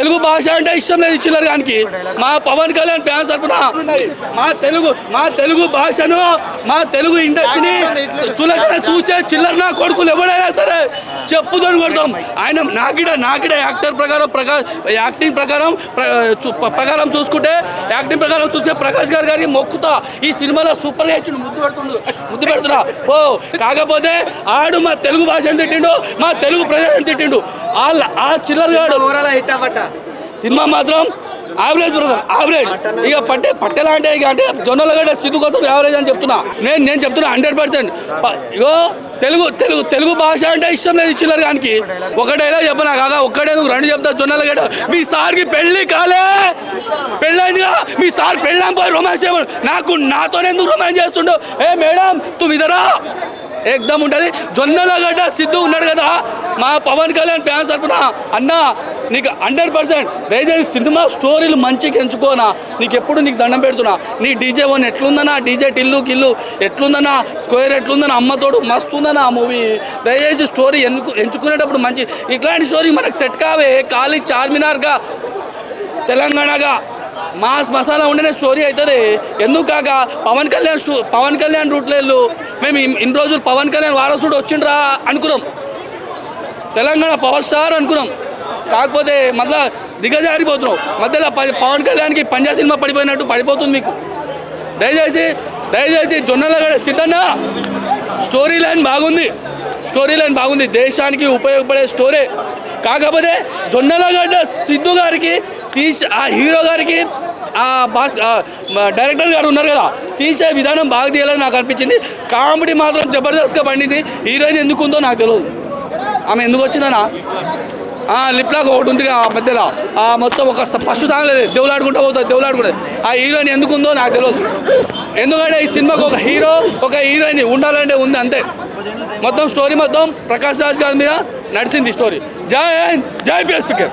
తెలుగు భాష అంటే ఇష్టం లేదు చిల్లర గానికి. మా పవన్ కళ్యాణ్ ఫ్యాన్స్ తరపున మా తెలుగు భాషను మా తెలుగు ఇండస్ట్రీని చులకన చూసే చిల్లర నా కొడుకులు ఎవరైనా సరే చెప్పుదని కొడతాం. ఆయన నాకిడ యాక్టింగ్ ప్రకారం చూసుకుంటే ప్రకాష్ గారికి మొక్కుతా ఈ సినిమాలో సూపర్ గా ఇచ్చిండు, ముద్దు పెడుతున్నా. ఓ కాకపోతే ఆడు మా తెలుగు భాషను తిట్టిండు, మా తెలుగు ప్రజలను తిట్టిండు. ఆ చిల్లర గాడు సినిమా మాత్రం యావరేజ్ బ్రదర్, యావరేజ్. ఇక పట్టెలా అంటే జొన్నలగడ్డ సిద్ధు కోసం యావరేజ్ అని చెప్తున్నా. నేను చెప్తున్నా 100%. ఇగో తెలుగు భాష అంటే ఇష్టం లేదు చిల్లర గానికి. ఒకటేలా చెప్పనా కాక ఒక్కడే రెండు చెప్తా. జొన్నలగడ్డ మీ సార్కి పెళ్లి కాలే, పెళ్ళైందిగా మీ సార్ పెళ్ళాం పోయి రొమాన్స్ చేయమని నాతోనే ఎందుకు రొమాన్స్ చేస్తుండో? ఏ మేడం తు ఇదరా ఏకదమ్ ఉంటుంది. జొన్నలగడ్డ సిద్ధు ఉన్నాడు కదా, మా పవన్ కళ్యాణ్ ఫ్యాన్స్ తరపున అన్న నీకు 100% దయచేసి సినిమా స్టోరీలు మంచిగా ఎంచుకోనా. నీకు దండం పెడుతున్నా. నీ డీజే వన్ ఎట్లుందన్నా, డీజే టిల్లు ఎట్లుందన్నా, స్క్వేర్ ఎట్లుందన్నా, అమ్మతోడు మస్తు ఉందన్నా ఆ మూవీ. దయచేసి స్టోరీ ఎంచుకునేటప్పుడు మంచి ఇట్లాంటి స్టోరీ మనకు సెట్ కావే. ఖాళీ చార్మినార్గా తెలంగాణగా మాస్ మసాలా ఉంటేనే స్టోరీ అవుతుంది. ఎందుకు కాక పవన్ కళ్యాణ్ రూట్లో మేము ఇన్ని రోజులు పవన్ కళ్యాణ్ వారసుడు వచ్చిండ్రా అనుకున్నాం, తెలంగాణ పవర్ స్టార్ అనుకున్నాం. కాకపోతే మళ్ళా దిగజారిపోతున్నాం. మధ్యలో పవన్ కళ్యాణ్కి పంజా సినిమా పడిపోయినట్టు పడిపోతుంది మీకు. దయచేసి జొన్నలగడ్డ సిద్ధన్న స్టోరీ లైన్ బాగుంది, దేశానికి ఉపయోగపడే స్టోరీ. కాకపోతే జొన్నలగడ్డ సిద్ధు గారికి ఆ హీరో గారికి ఆ డైరెక్టర్ గారు ఉన్నారు కదా, తీసే విధానం బాగా తీయాలని నాకు అనిపించింది. కామెడీ మాత్రం జబర్దస్త్గా పండింది. హీరోయిన్ ఎందుకు ఉందో నాకు తెలియదు, ఆమె ఎందుకు వచ్చిందనా లిప్లాక్ ఒకటి ఉంది ఆ మధ్యలో మొత్తం ఒక ఫస్ట్ సాంగ్ లేదు, దేవులాడుకుంటూ పోతుంది. ఆ హీరోయిన్ ఎందుకు ఉందో నాకు తెలియదు. ఎందుకంటే ఈ సినిమాకు ఒక హీరో ఒక హీరోయిన్ ఉండాలంటే ఉంది అంతే. మొత్తం స్టోరీ మొత్తం ప్రకాష్ రాజ్ గారి మీద నడిచింది స్టోరీ. జై హింద్, జై పిఎస్పీకే.